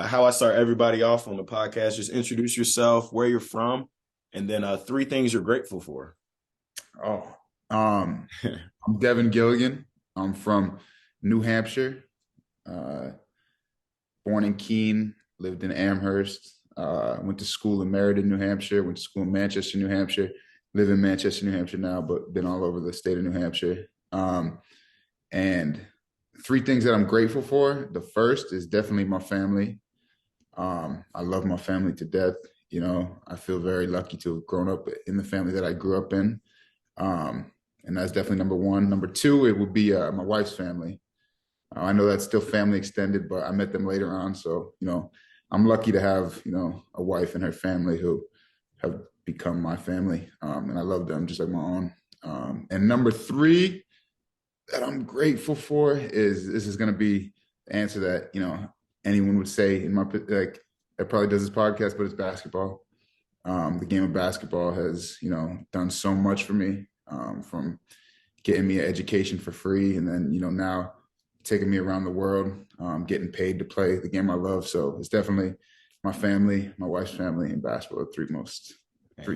How I start everybody off on the podcast, just introduce yourself, where you're from, and then three things you're grateful for. Oh, um, I'm Devin Gilligan. I'm from New Hampshire. Uh, Born in Keene, lived in Amherst. Went to school in Meriden, New Hampshire. Went to school in Manchester, New Hampshire. Live in Manchester, New Hampshire now, but been all over the state of New Hampshire. And three things that I'm grateful for. The first is definitely my family. I love my family to death. I feel very lucky to have grown up in the family that I grew up in. And that's definitely number one. Number two, it would be my wife's family. I know that's still family extended, but I met them later on. So, I'm lucky to have, a wife and her family who have become my family. And I love them just like my own. And number three that I'm grateful for is this is going to be the answer that, anyone would say in my, like, that probably does this podcast, but it's basketball. The game of basketball has, done so much for me, from getting me an education for free, and then, now taking me around the world, getting paid to play the game I love. So it's definitely my family, my wife's family, and basketball. Three Man,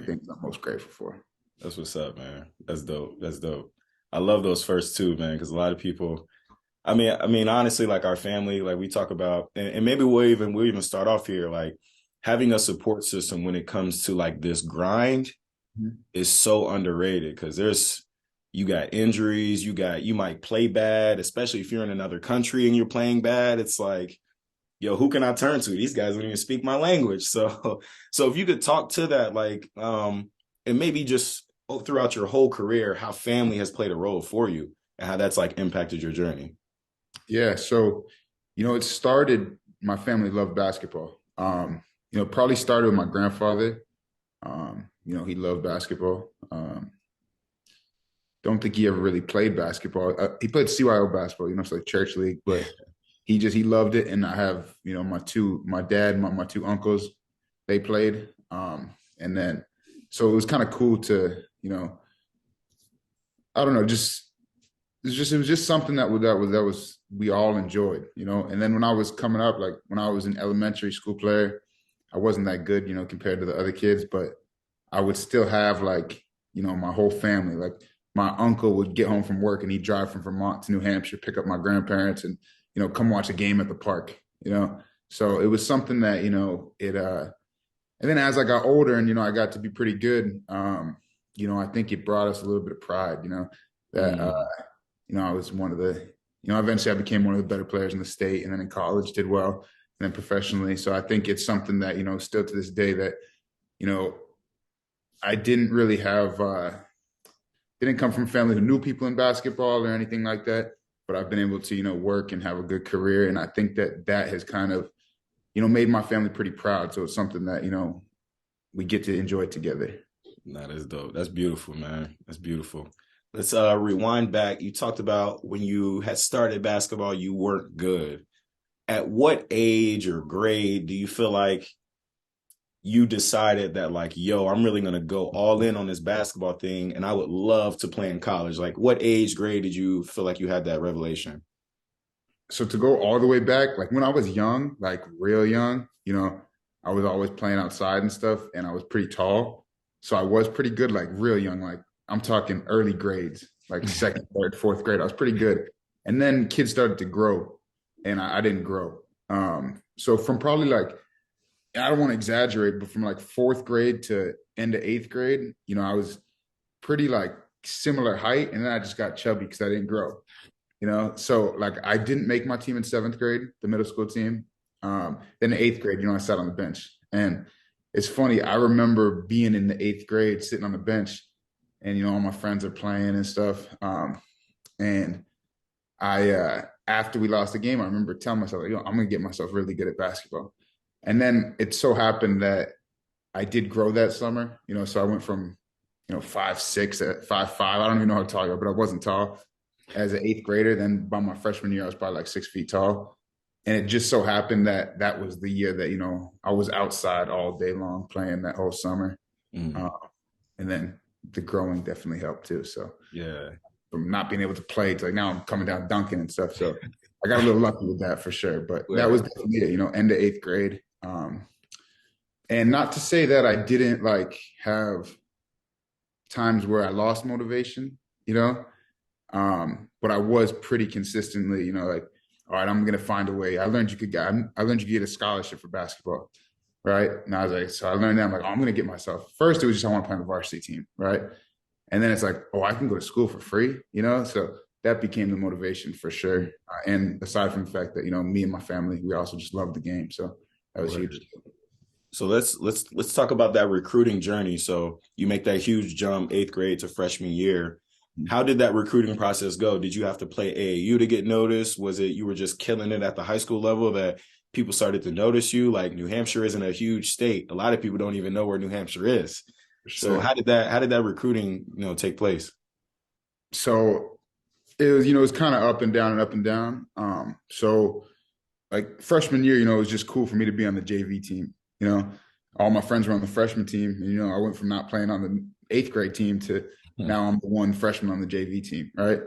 things I'm most grateful for. that's what's up, man. That's dope. That's dope. I love those first two, man, because a lot of people. I mean, honestly, like our family, like we talk about, and maybe we'll even start off here, like having a support system when it comes to like this grind Mhm. is so underrated because you got injuries, you might play bad, especially if you're in another country and you're playing bad. It's like, yo, who can I turn to? These guys don't even speak my language. So if you could talk to that, like, and maybe just throughout your whole career, how family has played a role for you and how that's like impacted your journey. Yeah. So, it started, my family loved basketball. Probably started with my grandfather. He loved basketball. Don't think he ever really played basketball. He played CYO basketball, it's like church league, but he loved it. And I have, my dad, my two uncles, they played. And then, so it was kind of cool to, I don't know, it was just something that was we all enjoyed. And then when I was coming up, like when I was an elementary school player, I wasn't that good, compared to the other kids, but I would still have like, my whole family. Like my uncle would get home from work and he'd drive from Vermont to New Hampshire, pick up my grandparents and, come watch a game at the park. So it was something that, and then as I got older and, I got to be pretty good, I think it brought us a little bit of pride, that, Mm, I was one of the, eventually I became one of the better players in the state, and then in college did well, and then professionally. So I think it's something that, still to this day that, you know, I didn't really have, didn't come from a family who knew people in basketball or anything like that, but I've been able to, work and have a good career. And I think that that has kind of, made my family pretty proud. So it's something that, we get to enjoy together. nah, that's dope. That's beautiful, man. That's beautiful. Let's rewind back. You talked about when you had started basketball, you weren't good. At what age or grade do you feel like you decided that like, yo, I'm really gonna go all in on this basketball thing and I would love to play in college? Like what age grade did you feel like you had that revelation? So to go all the way back, like when I was young, like real young, I was always playing outside and stuff, and I was pretty tall. So I was pretty good, like real young, like I'm talking early grades, like second, third, fourth grade. I was pretty good. And then kids started to grow, and I didn't grow. So from probably like, I don't want to exaggerate, but from like fourth grade to end of eighth grade, I was pretty like similar height, and then I just got chubby because I didn't grow. So like I didn't make my team in seventh grade, the middle school team. Then the eighth grade, I sat on the bench. And it's funny, I remember being in the eighth grade, sitting on the bench, and all my friends are playing and stuff. And I after we lost the game, I remember telling myself, like, I'm gonna get myself really good at basketball. And then it so happened that I did grow that summer, so I went from, 5'6" at 5'5". I don't even know how tall you are, but I wasn't tall as an eighth grader. Then by my freshman year, I was probably like 6 feet tall. And it just so happened that that was the year that, I was outside all day long playing that whole summer. Uh, Mm, and then the growing definitely helped too. So yeah. from not being able to play to like now I'm coming down dunking and stuff. So I got a little lucky with that for sure, but that was Word. definitely it, end of eighth grade. And not to say that I didn't like have times where I lost motivation, you know, but I was pretty consistently, like, all right, I'm gonna find a way. I learned you could get a scholarship for basketball, right? And I was like, so I learned that. I'm like, oh, I'm gonna get myself. First, it was just I want to play on the varsity team, right? And then it's like, oh, I can go to school for free, So that became the motivation for sure. And aside from the fact that me and my family, we also just loved the game, so that was huge. Word. So let's talk about that recruiting journey. So you make that huge jump, eighth grade to freshman year. How did that recruiting process go? Did you have to play AAU to get noticed? Was it you were just killing it at the high school level that people started to notice you? Like New Hampshire isn't a huge state. A lot of people don't even know where New Hampshire is. For So sure. how did that recruiting, take place? So it was kind of up and down and up and down. So like freshman year, it was just cool for me to be on the JV team. You know, all my friends were on the freshman team, and I went from not playing on the eighth grade team to Hmm. now I'm the one freshman on the JV team, right?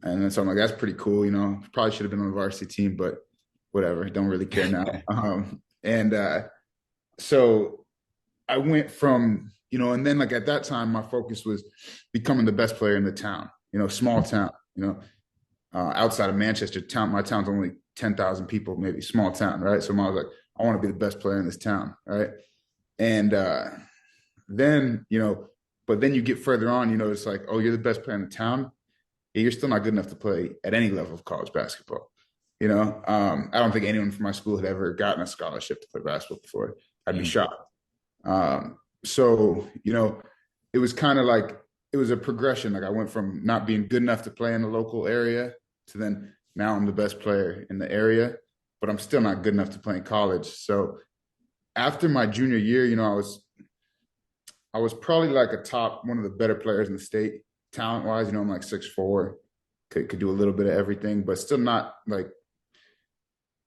And then so I'm like, that's pretty cool. Probably should have been on the varsity team, but whatever. Don't really care now. And so I went from, and then like at that time, my focus was becoming the best player in the town. Small town. Outside of Manchester, my town's only 10,000 people, maybe small town, right? So I was like, I want to be the best player in this town, right? And then, but then you get further on, it's like, oh, you're the best player in the town. Yeah, you're still not good enough to play at any level of college basketball. I don't think anyone from my school had ever gotten a scholarship to play basketball before. I'd be Hmm. shocked. So, it was kind of like it was a progression. Like I went from not being good enough to play in the local area to then now I'm the best player in the area, but I'm still not good enough to play in college. So after my junior year, I was probably like a top one of the better players in the state, talent wise. I'm like 6'4", could do a little bit of everything, but still not like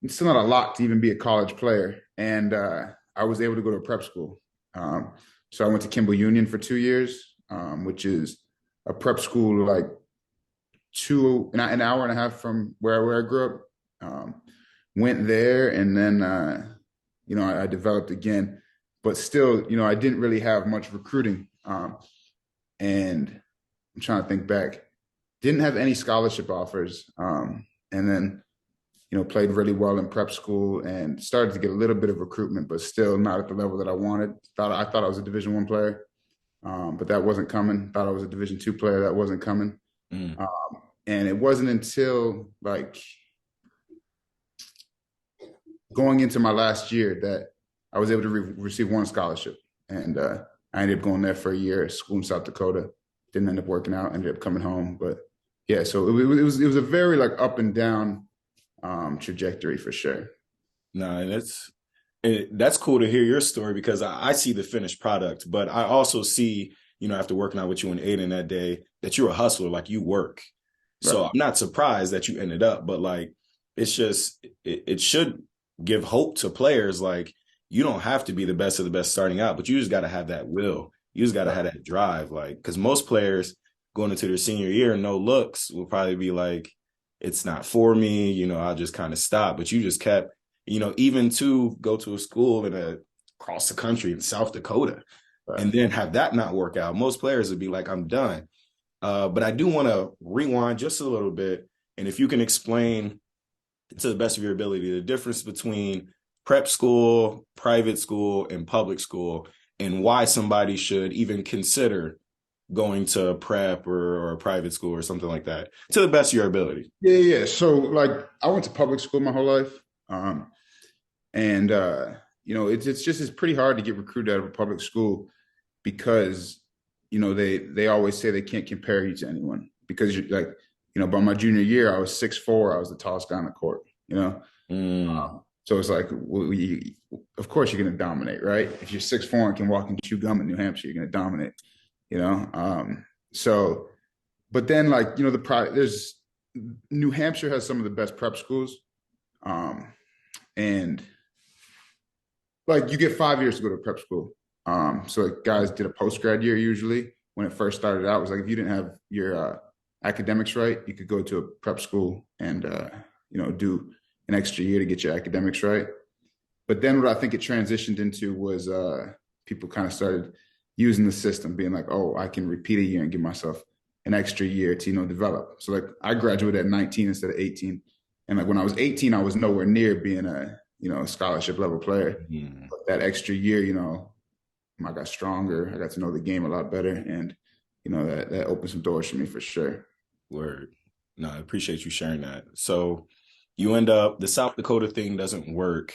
it's still not a lot to even be a college player. And I was able to go to a prep school. So I went to Kimball Union for 2 years, which is a prep school like an hour and a half from where I grew up. Went there, and then I developed again, but still, I didn't really have much recruiting. And I'm trying to think back, didn't have any scholarship offers. And then played really well in prep school and started to get a little bit of recruitment, but still not at the level that I wanted. I thought I was a Division I player, but that wasn't coming. Thought I was a Division II player, that wasn't coming. Hmm. And it wasn't until like going into my last year that I was able to receive one scholarship, and I ended up going there for a year, school in South Dakota. Didn't end up working out. Ended up coming home, but yeah. So it was a very like up and down trajectory for sure. No, and that's cool to hear your story because I see the finished product, but I also see, after working out with you and Aiden that day, that you're a hustler, like you work. So Right. I'm not surprised that you ended up, but like it's just it should give hope to players. Like you don't have to be the best of the best starting out, but you just got to have that will. You just got to Right. have that drive. Like because most players going into their senior year, no looks will probably be like, it's not for me. I'll just kind of stop. But you just kept, even to go to a school across the country in South Dakota, Right. and then have that not work out. Most players would be like, I'm done. But I do want to rewind just a little bit. And if you can explain to the best of your ability the difference between prep school, private school, and public school, and why somebody should even consider going to prep or a private school or something like that to the best of your ability. Yeah, yeah. So like I went to public school my whole life. And it's pretty hard to get recruited out of a public school because they always say they can't compare you to anyone because you're like, by my junior year I was 6'4", I was the tallest guy on the court, Mm, so it's like of course you're going to dominate, right? If you're 6'4" and can walk and chew gum in New Hampshire, you're going to dominate, so but then like there's New Hampshire has some of the best prep schools, um, and like you get 5 years to go to prep school. So like guys did a post grad year usually when it first started out. It was like if you didn't have your academics right, you could go to a prep school and do an extra year to get your academics right. But then what I think it transitioned into was people kind of started using the system, being like, oh, I can repeat a year and give myself an extra year to, develop. So like I graduated at 19 instead of 18. And like when I was 18, I was nowhere near being a scholarship level player. Mm. But that extra year, I got stronger. I got to know the game a lot better. And, that opened some doors for me for sure. Word. No, I appreciate you sharing that. So you end up the South Dakota thing doesn't work.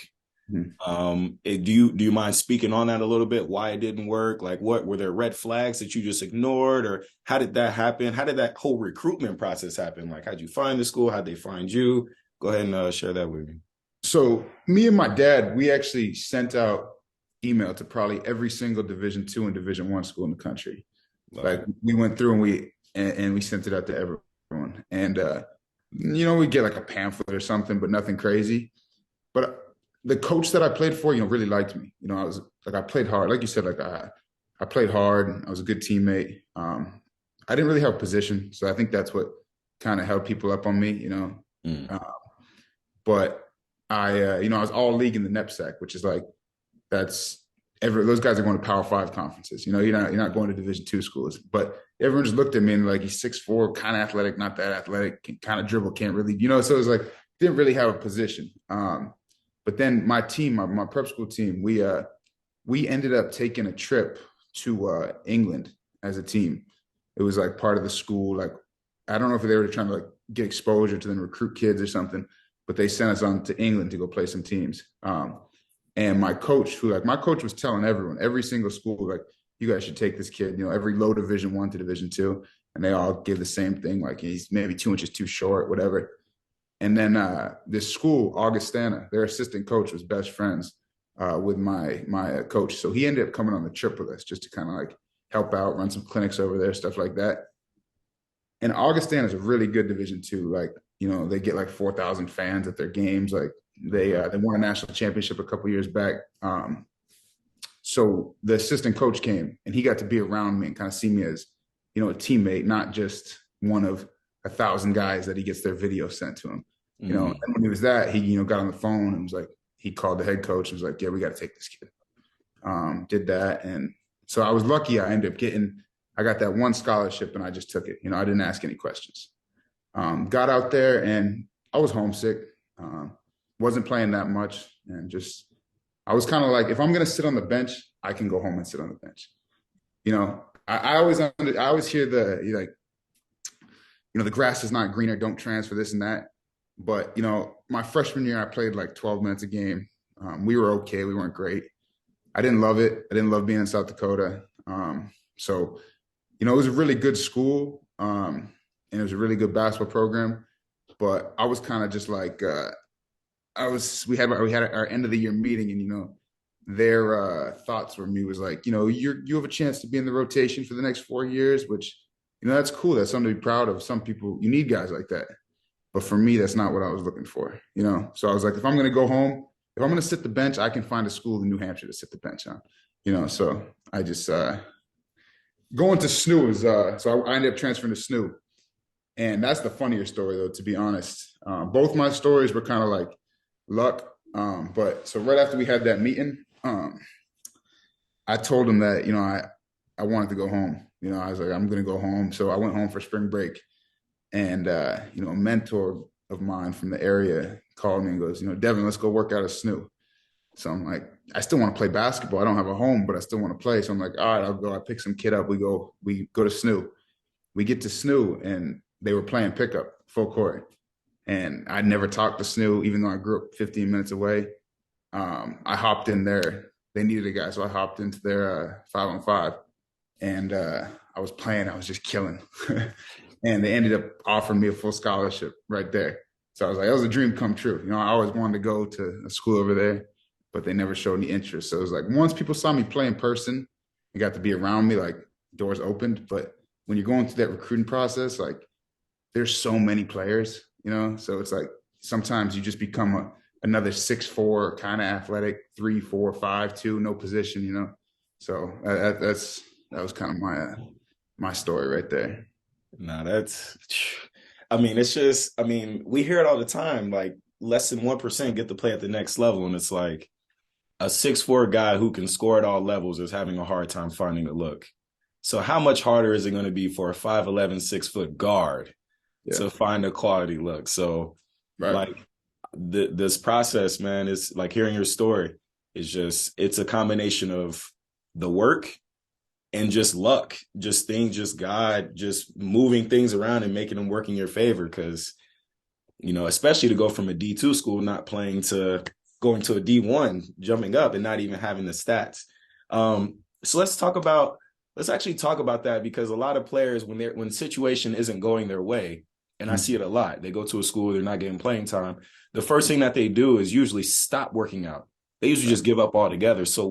Mhm. Do you mind speaking on that a little bit? Why it didn't work? Like, what were there red flags that you just ignored, or how did that happen? How did that whole recruitment process happen? Like, how'd you find the school? How'd they find you? Go ahead and share that with me. So me and my dad, we actually sent out email to probably every single Division II and Division I school in the country. Love Like it. we went through and we sent it out to everyone. And we get like a pamphlet or something, but nothing crazy. But the coach that I played for, really liked me. I was like I played hard. Like you said, like I played hard. I was a good teammate. I didn't really have a position, so I think that's what kind of held people up on me. Mm. Uh, but I was all league in the knapsack, which is like that's those guys are going to Power Five conferences. You're not going to Division II schools. But everyone just looked at me and like he's 6'4", kind of athletic, not that athletic, can kind of dribble, can't really, So it was like didn't really have a position. But then my team, my prep school team, we ended up taking a trip to England as a team. It was like part of the school. Like I don't know if they were trying to like get exposure to then recruit kids or something, but they sent us on to England to go play some teams. And my coach, my coach was telling everyone, every single school, like, you guys should take this kid, every low Division I to Division II. And they all give the same thing, like he's maybe 2 inches too short, whatever. And then this school, Augustana, their assistant coach was best friends with my coach. So he ended up coming on the trip with us just to kind of like help out, run some clinics over there, stuff like that. And Augustana is a really good Division II. Like, they get like 4,000 fans at their games. Like they won a national championship a couple years back. So the assistant coach came and he got to be around me and kind of see me as, a teammate, not just one of 1,000 guys that he gets their video sent to him. Mm. And when he was that, he, got on the phone and was like, he called the head coach and was like, yeah, we got to take this kid. Did that. And so I was lucky. I got that one scholarship and I just took it. I didn't ask any questions. Got out there and I was homesick. Wasn't playing that much. And I was kind of like, if I'm going to sit on the bench, I can go home and sit on the bench. I always hear the grass is not greener, don't transfer, this and that. But, my freshman year, I played like 12 minutes a game. We were okay. We weren't great. I didn't love it. I didn't love being in South Dakota. So, it was a really good school. And it was a really good basketball program. But I was kind of just like, we had our end of the year meeting and, their thoughts for me was like, you have a chance to be in the rotation for the next 4 years, which, that's cool. That's something to be proud of. Some people, you need guys like that. But for me, that's not what I was looking for, So I was like, if I'm going to go home, if I'm going to sit the bench, I can find a school in New Hampshire to sit the bench on, So I just going to SNU is so I ended up transferring to SNU, and that's the funnier story though. To be honest, both my stories were kind of like luck. But so right after we had that meeting, I told him that I wanted to go home. I was like, I'm going to go home. So I went home for spring break. And, a mentor of mine from the area called me and goes, Devin, let's go work out at SNU. So I'm like, I still want to play basketball. I don't have a home, but I still want to play. So I'm like, all right, I'll go. I pick some kid up. We go to SNU. We get to SNU and they were playing pickup full court. And I never talked to SNU, even though I grew up 15 minutes away. I hopped in there. They needed a guy. So I hopped into their 5-on-5 and I was playing. I was just killing. And they ended up offering me a full scholarship right there. So I was like, that was a dream come true. I always wanted to go to a school over there, but they never showed any interest. So it was like, once people saw me play in person and got to be around me, like doors opened. But when you're going through that recruiting process, like there's so many players, so it's like, sometimes you just become another 6'4", kind of athletic, 3, 4, 5, 2, no position, So that was kind of my story right there. No, I mean, it's just, I mean, we hear it all the time. Like less than 1% get to play at the next level. And it's like a 6'4" guy who can score at all levels is having a hard time finding a look. So how much harder is it going to be for a 5'11", 6 foot guard Yeah. to find a quality look? So Right. like this process, man, is like hearing your story is just, it's a combination of the work and just luck, just things, just God, just moving things around and making them work in your favor. Cause, you know, especially to go from a D2 school, not playing to going to a D1, jumping up and not even having the stats. So let's actually talk about that because a lot of players, when situation isn't going their way, and I Mhm. see it a lot, they go to a school, they're not getting playing time. The first thing that they do is usually stop working out. They usually Right. just give up altogether. So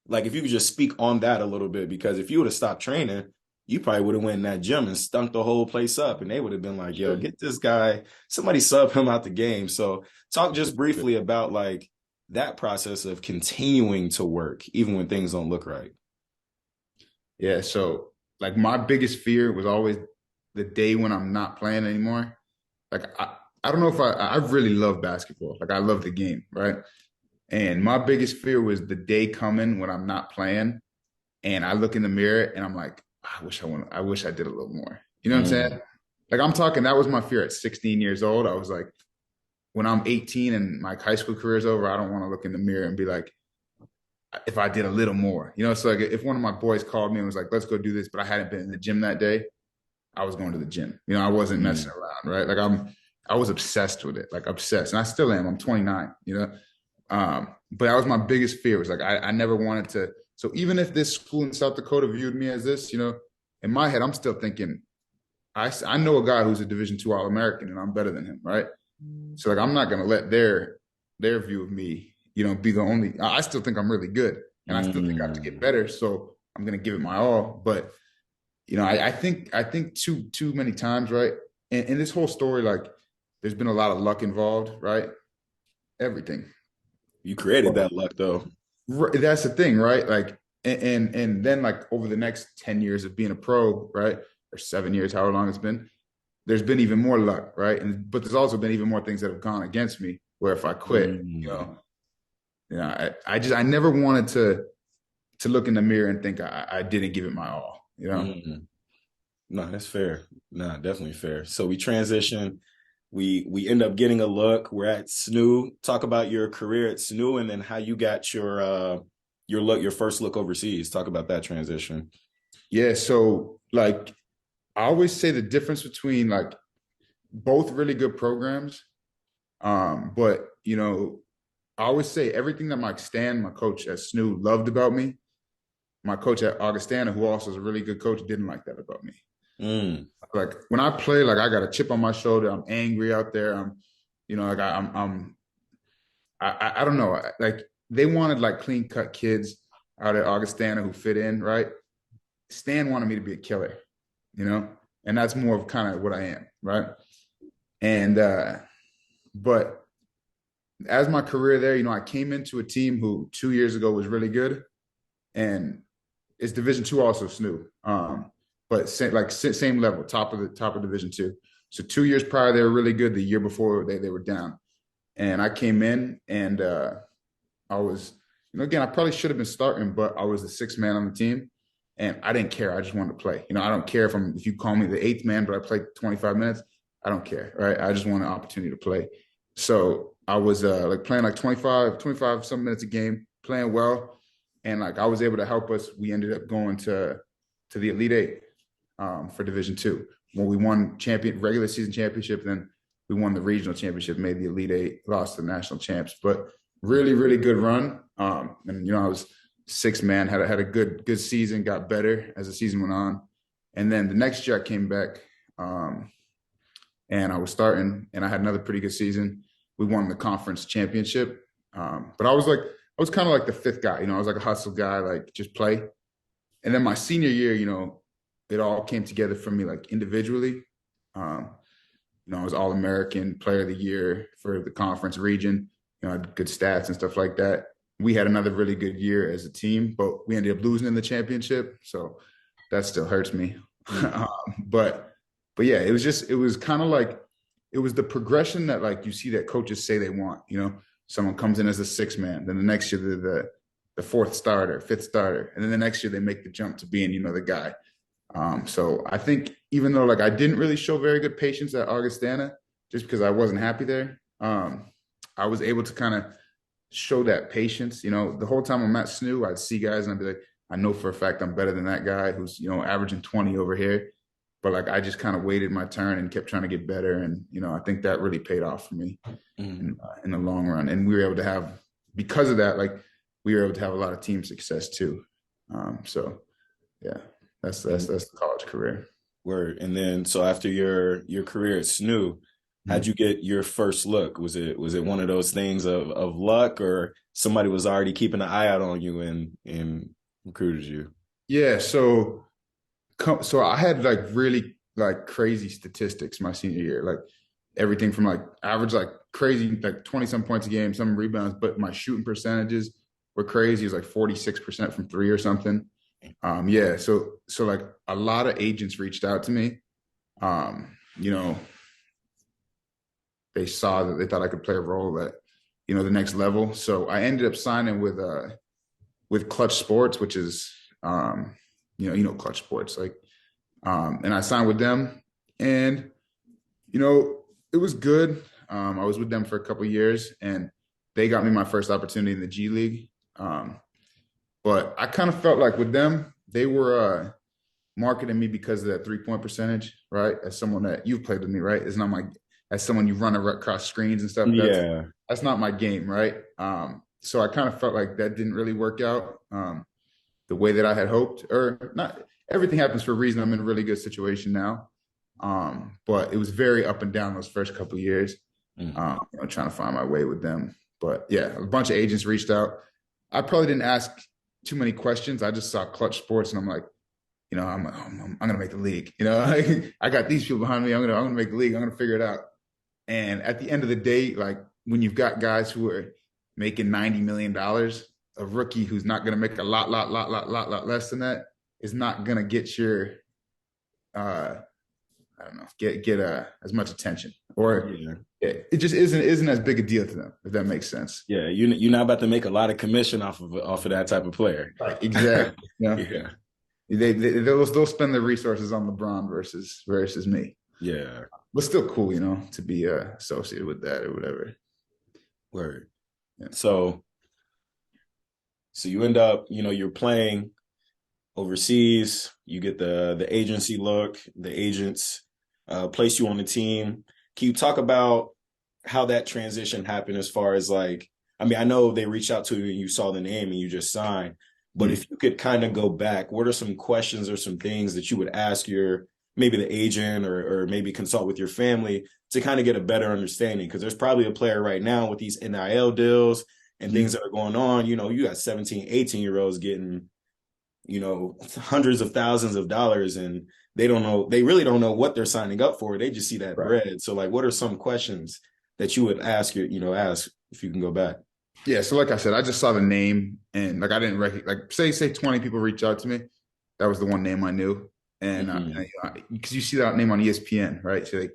like if you could just speak on that a little bit, because if you would have stopped training, you probably would have went in that gym and stunk the whole place up. And they would have been like, yo, Sure. get this guy, somebody sub him out the game. So talk just Sure. briefly about like that process of continuing to work, even when things don't look right. Yeah. So like my biggest fear was always the day when I'm not playing anymore. Like I don't know if I really love basketball. Like I love the game, right? And my biggest fear was the day coming when I'm not playing and I look in the mirror and I'm like, I wish I did a little more. You know what I'm Mm, saying? Like I'm talking, that was my fear at 16 years old. I was like, when I'm 18 and my high school career is over, I don't want to look in the mirror and be like, if I did a little more. You know, so like if one of my boys called me and was like, let's go do this, but I hadn't been in the gym that day, I was going to the gym. You know, I wasn't messing mm, around, right? I was obsessed with it, like obsessed. And I still am. I'm 29, you know? But that was my biggest fear was like, I never wanted to. So even if this school in South Dakota viewed me as this, you know, in my head, I'm still thinking, I know a guy who's a Division II All-American and I'm better than him, right? So like I'm not gonna let their view of me, you know, be the only. I still think I'm really good, and I still think I have to get mm. better. So I'm gonna give it my all. But you know, I think too many times, right? And in this whole story, like there's been a lot of luck involved, right? Everything. You created But that luck though. that's the thing, right? Like and then like over the next 10 years of being a pro, right? Or 7 years, however long it's been, there's been even more luck, right? And but there's also been even more things that have gone against me. Where if I quit, Mm, I never wanted to look in the mirror and think I didn't give it my all. You know. mm. No, that's fair. No, definitely fair. So we transition. We end up getting a look. We're at SNU. Talk about your career at SNU and then how you got your first look overseas. Talk about that transition. Yeah. So like I always say the difference between like both really good programs. But you know, I always say everything that Mike Stan, my coach at SNU, loved about me, my coach at Augustana, who also is a really good coach, didn't like that about me. Mm, Like when I play, like I got a chip on my shoulder. I'm angry out there. You know, like I don't know. Like they wanted like clean cut kids out at Augustana who fit in, right? Stan wanted me to be a killer, you know, and that's more of kind of what I am, right? And but as my career there, you know, I came into a team who 2 years ago was really good, and it's Division II also SNU, but same level, top of Division II. So 2 years prior they were really good. The year before they were down, and I came in and I was, you know, again I probably should have been starting, but I was the sixth man on the team, and I didn't care. I just wanted to play. You know, I don't care if you call me the eighth man, but I played 25 minutes. I don't care, right? I just want an opportunity to play. So I was like playing like 25 some minutes a game, playing well, and like I was able to help us. We ended up going to the Elite Eight for Division II when we won regular season championship. Then we won the regional championship, made the Elite Eight, lost to the national champs, but really good run. And you know I was sixth man, had a good season, got better as the season went on, and then the next year I came back. And I was starting, and I had another pretty good season. We won the conference championship, but I was kind of like the fifth guy. You know, I was like a hustle guy, like just play. And then my senior year, you know, it all came together for me like individually. Um, you know, I was All American Player of the Year for the conference region. You know, I had good stats and stuff like that. We had another really good year as a team, but we ended up losing in the championship, so that still hurts me. mm. But but yeah, it was kind of like it was the progression that like you see that coaches say they want. Someone comes in as a six man, then the next year they're the fourth starter, fifth starter, and then the next year they make the jump to being the guy. So I think even though like I didn't really show very good patience at Augustana, just because I wasn't happy there, I was able to kind of show that patience. The whole time I'm at SNU, I'd see guys and I'd be like, I know for a fact I'm better than that guy who's averaging 20 over here. But like I just kind of waited my turn and kept trying to get better, and I think that really paid off for me in the long run. And we were able to have, because of that, like we were able to have a lot of team success too. So yeah, that's the college career. Word. And then so after your career at SNU, how'd Mhm. you get your first look? Was it one of those things of luck, or somebody was already keeping an eye out on you and recruited you? Yeah, so I had like really like crazy statistics my senior year, like everything from like average like crazy like 20 some points a game, some rebounds, but my shooting percentages were crazy. It was like 46% from three or something. Yeah, so like a lot of agents reached out to me. Um, you know, they saw that they thought I could play a role at the next level. So I ended up signing with Clutch Sports, which is Clutch Sports, like and I signed with them, and it was good. I was with them for a couple of years, and they got me my first opportunity in the G League. But I kind of felt like with them, they were marketing me because of that 3-point percentage, right? As someone that you've played with me, right? It's not my as someone you run across screens and stuff. Yeah. That's not my game, right? So I kind of felt like that didn't really work out the way that I had hoped, or not. Everything happens for a reason. I'm in a really good situation now, but it was very up and down those first couple of years. Mm. Trying to find my way with them, but yeah, a bunch of agents reached out. I probably didn't ask too many questions. I just saw Clutch Sports, and I'm like, I'm gonna make the league. I got these people behind me. I'm gonna make the league. I'm gonna figure it out. And at the end of the day, like when you've got guys who are making $90 million, a rookie who's not gonna make a lot less than that is not gonna get your I don't know, get as much attention, or Yeah. it just isn't as big a deal to them, if that makes sense. Yeah. You're not about to make a lot of commission off of that type of player. Right, exactly. Yeah. They'll spend their resources on LeBron versus me. Yeah. But still cool, to be associated with that or whatever. Word. Yeah. So you end up, you're playing overseas. You get the agency look. The agents place you on the team. Can you talk about how that transition happened as far as like, I mean, I know they reached out to you and you saw the name and you just signed, but Mm. if you could kind of go back, what are some questions or some things that you would ask your maybe the agent or maybe consult with your family to kind of get a better understanding? Because there's probably a player right now with these NIL deals and things Mm. that are going on. You got 17, 18-year-olds getting hundreds of thousands of dollars, and they really don't know what they're signing up for. They just see that Right. bread. So like, what are some questions that you would ask if you can go back? Yeah. So like I said, I just saw the name, and like I didn't recognize, like say 20 people reach out to me. That was the one name I knew. And Mm-hmm. because you see that name on ESPN, right? So like,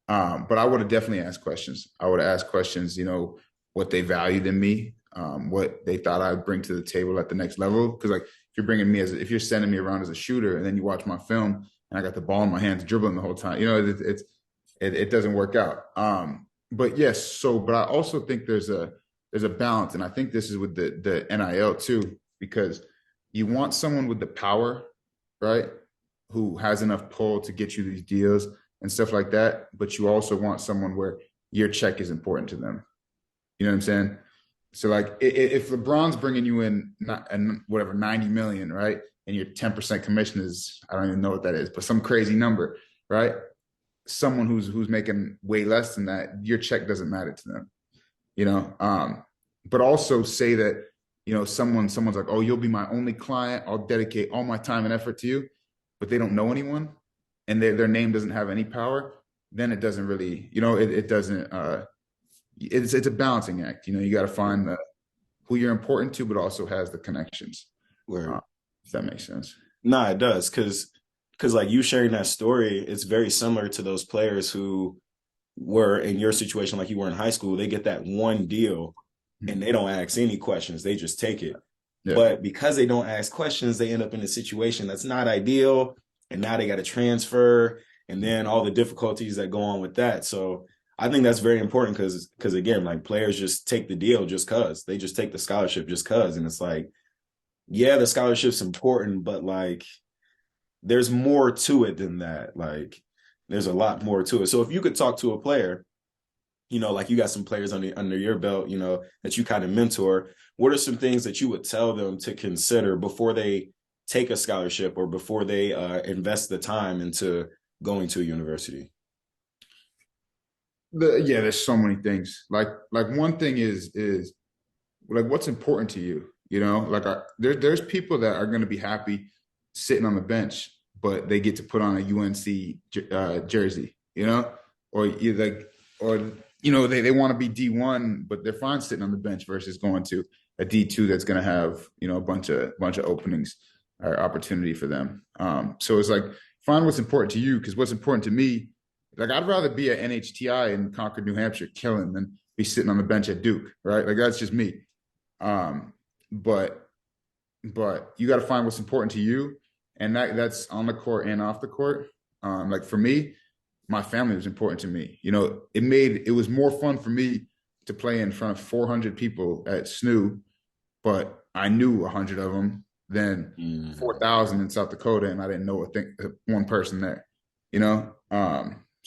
but I would have definitely asked questions. I would have asked questions, what they valued in me, what they thought I'd bring to the table at the next level. Because like if you're sending me around as a shooter, and then you watch my film and I got the ball in my hands dribbling the whole time, it doesn't work out. But yes, but I also think there's a balance, and I think this is with the NIL too, because you want someone with the power, right, who has enough pull to get you these deals and stuff like that. But you also want someone where your check is important to them. You know what I'm saying? So like if LeBron's bringing you in whatever 90 million, right? And your 10% commission is, I don't even know what that is, but some crazy number, right? Someone who's making way less than that, your check doesn't matter to them, you know? But also say that, someone's like, oh, you'll be my only client. I'll dedicate all my time and effort to you, but they don't know anyone and their name doesn't have any power. Then it doesn't really, it doesn't, it's a balancing act. You got to find who you're important to, but also has the connections. Where If that makes sense. Nah, it does, because because like you sharing that story, it's very similar to those players who were in your situation, like you were in high school. They get that one deal and they don't ask any questions. They just take it. Yeah. But because they don't ask questions, they end up in a situation that's not ideal. And now they got to transfer and then all the difficulties that go on with that. So I think that's very important because again, like players just take the deal just cause they just take the scholarship just cause. And it's like, yeah, the scholarship's important, but like there's more to it than that. Like there's a lot more to it. So if you could talk to a player, like you got some players under your belt, that you kind of mentor, what are some things that you would tell them to consider before they take a scholarship or before they invest the time into going to a university? Yeah, there's so many things. Like one thing is like what's important to you. Like there's people that are going to be happy sitting on the bench, but they get to put on a UNC jersey. Or you like, or they want to be D1, but they're fine sitting on the bench versus going to a D2 that's going to have a bunch of openings or opportunity for them. So it's like find what's important to you, because what's important to me, like I'd rather be at NHTI in Concord, New Hampshire, killing than be sitting on the bench at Duke, right? Like that's just me. Um, but you got to find what's important to you, and that's on the court and off the court. Like for me, my family was important to me. It was more fun for me to play in front of 400 people at SNU, but I knew 100 of them than 4,000 in South Dakota, and I didn't know one person there.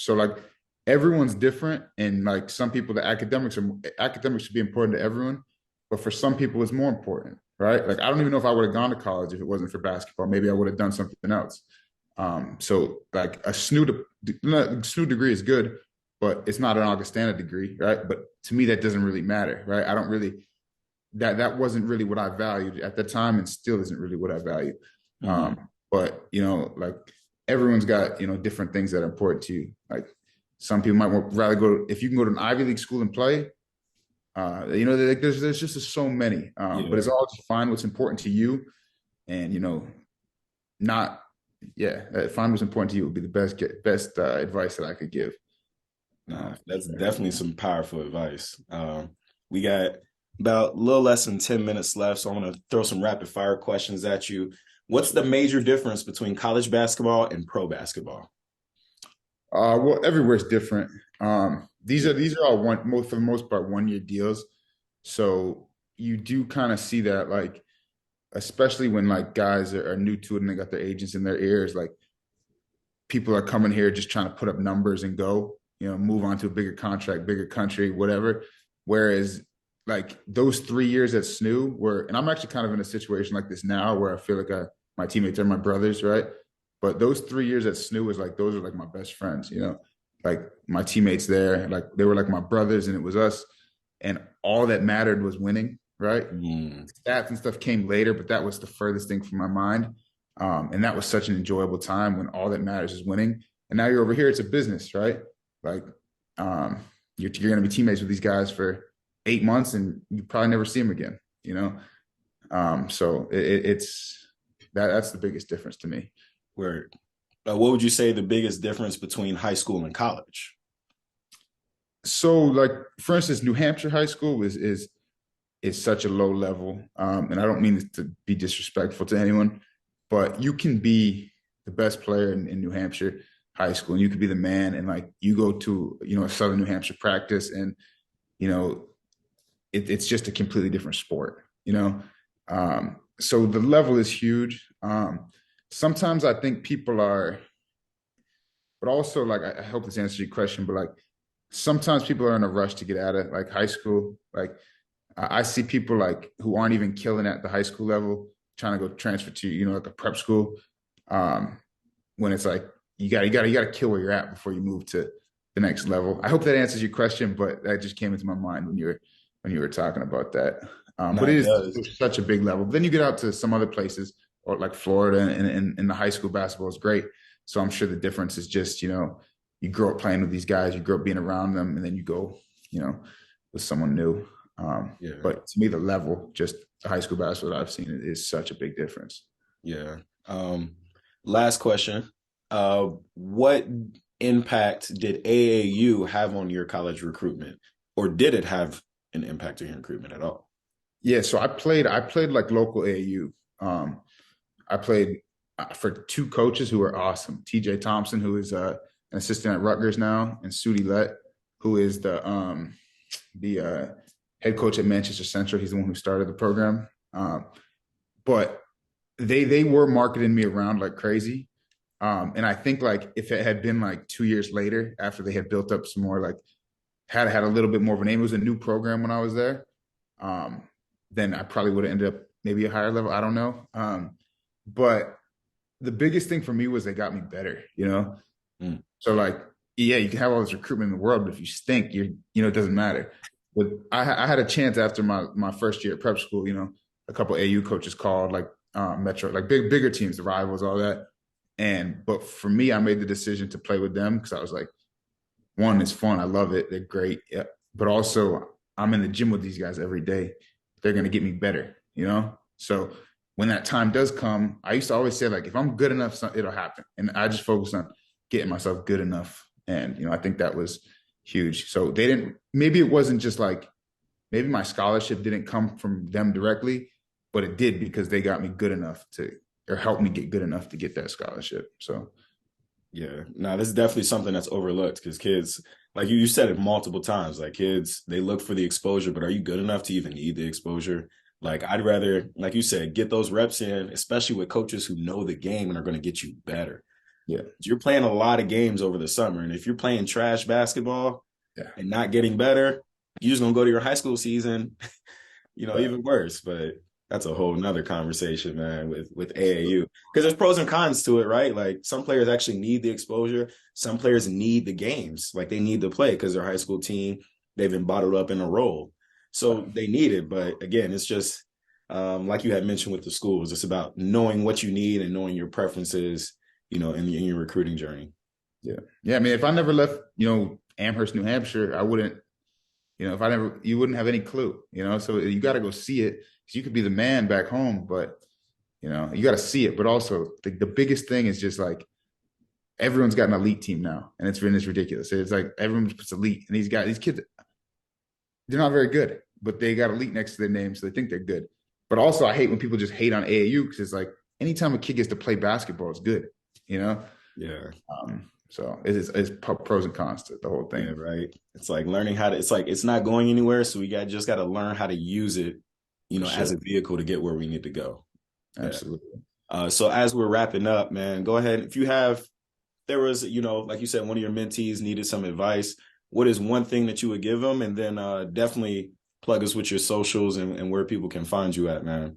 So like everyone's different, and like some people, the academics should be important to everyone, but for some people it's more important, right? Like I don't even know if I would have gone to college if it wasn't for basketball. Maybe I would have done something else. So like a SNU degree is good, but it's not an Augustana degree, right? But to me, that doesn't really matter, right? I don't really that wasn't really what I valued at the time, and still isn't really what I value. But like everyone's got different things that are important to you. Like some people might rather go if you can go to an Ivy League school and play. There's just so many, but it's all just find what's important to you, and not find what's important to you would be the best advice that I could give. That's definitely some powerful advice. We got about a little less than 10 minutes left, so I'm going to throw some rapid fire questions at you. What's the major difference between college basketball and pro basketball? Well, everywhere's different. These are all for the most part 1 year deals, so you do kind of see that, like especially when like guys are new to it and they got their agents in their ears, like people are coming here just trying to put up numbers and go, move on to a bigger contract, bigger country, whatever. Whereas like those 3 years at SNU and I'm actually kind of in a situation like this now where I feel like my teammates are my brothers, right? But those 3 years at SNU was like, those are like my best friends, like my teammates there, like they were like my brothers, and it was us. And all that mattered was winning, right? Stats and stuff came later, but that was the furthest thing from my mind. And that was such an enjoyable time when all that matters is winning. And now you're over here, it's a business, right? Like you're going to be teammates with these guys for 8 months and you probably never see them again, So that's the biggest difference to me. Where, what would you say the biggest difference between high school and college? So like, for instance, New Hampshire high school is such a low level. And I don't mean to be disrespectful to anyone, but you can be the best player in New Hampshire high school, and you could be the man, and like you go to a Southern New Hampshire practice, and it's just a completely different sport. So the level is huge. Sometimes I think people are, but also like I hope this answers your question, but like sometimes people are in a rush to get out of like high school. Like I see people like who aren't even killing at the high school level trying to go transfer to like a prep school, when it's like you got to kill where you're at before you move to the next level. I hope that answers your question, but that just came into my mind when you were talking about that. But it is such a big level. But then you get out to some other places, or like Florida, and the high school basketball is great. So I'm sure the difference is just you grow up playing with these guys, you grow up being around them, and then you go with someone new. But to me, the level, just the high school basketball that I've seen, is such a big difference. Yeah. Last question. What impact did AAU have on your college recruitment, or did it have an impact on your recruitment at all? Yeah, so I played like local AAU. I played for two coaches who are awesome. TJ Thompson, who is an assistant at Rutgers now, and Sudi Lett, who is the head coach at Manchester Central. He's the one who started the program. But they were marketing me around like crazy. And I think like if it had been like 2 years later, after they had built up some more, like had a little bit more of a name, it was a new program when I was there. Um, then I probably would have ended up maybe a higher level. I don't know. But the biggest thing for me was they got me better, you know? Mm. So like, yeah, you can have all this recruitment in the world, but if you stink, it doesn't matter. But I had a chance after my first year at prep school, a couple AU coaches called like Metro, like bigger teams, the rivals, all that. But for me, I made the decision to play with them because I was like, one, it's fun. I love it. They're great. Yeah. But also I'm in the gym with these guys every day. They're gonna get me better, you know? So when that time does come, I used to always say, like, if I'm good enough, it'll happen. And I just focus on getting myself good enough. And I think that was huge. So they didn't, maybe it wasn't just like, maybe my scholarship didn't come from them directly, but it did because they got me good enough to, or helped me get good enough to get that scholarship. So Yeah, no, this is definitely something that's overlooked because kids, like you said it multiple times, like kids, they look for the exposure, but are you good enough to even need the exposure? Like, I'd rather, like you said, get those reps in, especially with coaches who know the game and are going to get you better. yeah, You're playing a lot of games over the summer, and if you're playing trash basketball yeah. and not getting better, you're just gonna go to your high school season, Right. even worse. But that's a whole nother conversation, man, with AAU. Because there's pros and cons to it, right? Like some players actually need the exposure. Some players need the games. Like they need to play because their high school team, they've been bottled up in a role. So they need it. But again, it's just like you had mentioned with the schools, it's about knowing what you need and knowing your preferences, in your recruiting journey. Yeah. Yeah. I mean, if I never left, Amherst, New Hampshire, I wouldn't, if I never, you wouldn't have any clue, so you got to go see it because you could be the man back home, but, you got to see it. But also, the biggest thing is just like everyone's got an elite team now, and it's ridiculous. It's like everyone puts elite, and these kids, they're not very good, but they got elite next to their name, so they think they're good. But also, I hate when people just hate on AAU because it's like anytime a kid gets to play basketball, it's good, you know? Yeah. So it's pros and cons to the whole Yeah, thing. right. It's like learning how to, it's like it's not going anywhere. So we got to learn how to use it, For as sure. a vehicle to get where we need to go. Yeah. Absolutely. So as we're wrapping up, man, go ahead. If you have, there was, like you said, one of your mentees needed some advice. What is one thing that you would give them? And then definitely plug us with your socials and where people can find you at, man.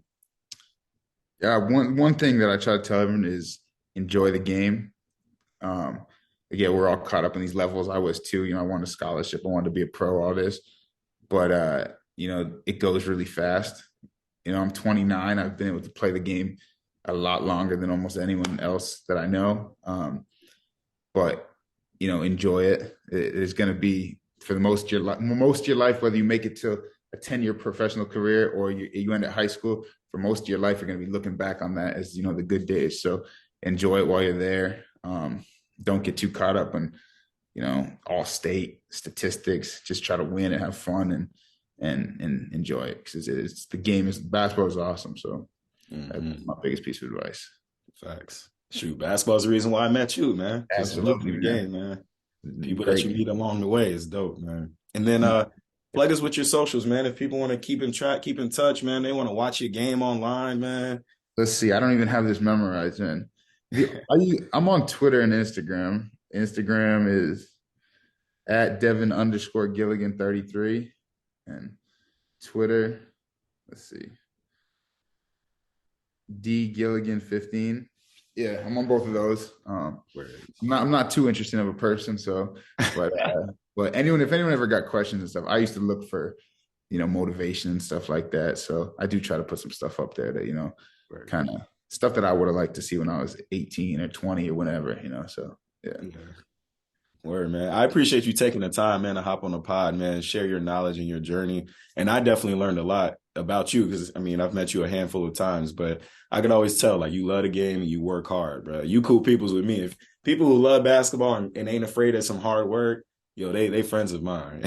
Yeah, one thing that I try to tell everyone is enjoy the game. Um, Again, we're all caught up in these levels. I was too. I wanted a scholarship. I wanted to be a pro. All this, but it goes really fast. I'm 29. I've been able to play the game a lot longer than almost anyone else that I know. But enjoy it. It is going to be for the most of your life, whether you make it to a 10-year professional career or you end at high school. For most of your life, you're going to be looking back on that as the good days. So enjoy it while you're there. Don't get too caught up in all state statistics. Just try to win and have fun and enjoy it because it's the game is basketball is awesome. So that's my biggest piece of advice. Facts. Shoot, basketball's the reason why I met you, man. Just loving Absolutely, the man. game, man. People that Great. you meet along the way is dope, man. And then plug us with your socials, man. If people want to keep in touch, man, they want to watch your game online, man. Let's see. I don't even have this memorized. Man, I'm on Twitter and Instagram. Instagram is at Devin_Gilligan 33, and Twitter. Let's see, D Gilligan 15. Yeah, I'm on both of those. I'm not too interesting of a person, so but if anyone ever got questions and stuff, I used to look for motivation and stuff like that. So I do try to put some stuff up there that kind of stuff that I would have liked to see when I was 18 or 20 or whatever. So yeah. Yeah. Word, man. I appreciate you taking the time, man, to hop on the pod, man, share your knowledge and your journey. And I definitely learned a lot about you because, I mean, I've met you a handful of times, but I can always tell, like, you love the game and you work hard, bro. You cool peoples with me. If people who love basketball and ain't afraid of some hard work, yo, they friends of mine.